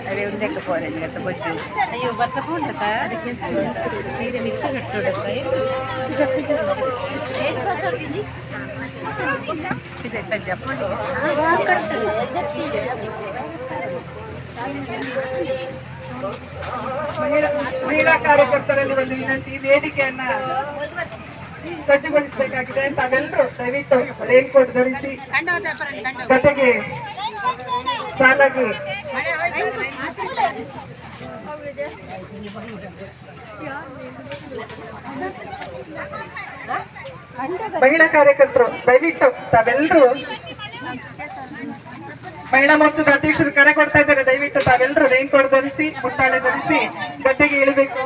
ಅದೇ ಒಂದಕ್ಕೆ ಪೋರೆಂಜ್ ಅಂತ ಬಡ್ಡಿ ಅಯ್ಯೋ ಬರ್ತಾ ಉಂಟದ ಅದಕ್ಕೆ ನೀರು ಮಿಕ್ಸ್ ಕಟ್ಟೋಡಪ್ಪ ಇದೆ ತಜ್ಜಪ್ಪಡು ಮಹಿಳಾ ಕಾರ್ಯಕರ್ತರಲ್ಲಿ ಒಂದು ವಿನಂತಿ, ವೇದಿಕೆಯನ್ನ ಸಜ್ಜುಗೊಳಿಸಬೇಕಾಗಿದೆ. ತಾವೆಲ್ಲರೂ ದಯವಿಟ್ಟು ರೇನ್ ಕೋಟ್ ಧರಿಸಿ ಜೊತೆಗೆ ಸಾಲಾಗಿ ಮಹಿಳಾ ಕಾರ್ಯಕರ್ತರು ದಯವಿಟ್ಟು ತಾವೆಲ್ಲರೂ ಮಹಿಳಾ ಮೋರ್ಚಾದ ಅಧ್ಯಕ್ಷರು ಕರೆ ಕೊಡ್ತಾ ಇದ್ದಾರೆ. ದಯವಿಟ್ಟು ತಾವೆಲ್ಲರೂ ರೈನ್ ಕೋಟ್ ಧರಿಸಿ ಮುಟ್ಟಾಳೆ ಧರಿಸಿ ಗದ್ದೆಗೆ ಇಳಿಬೇಕು.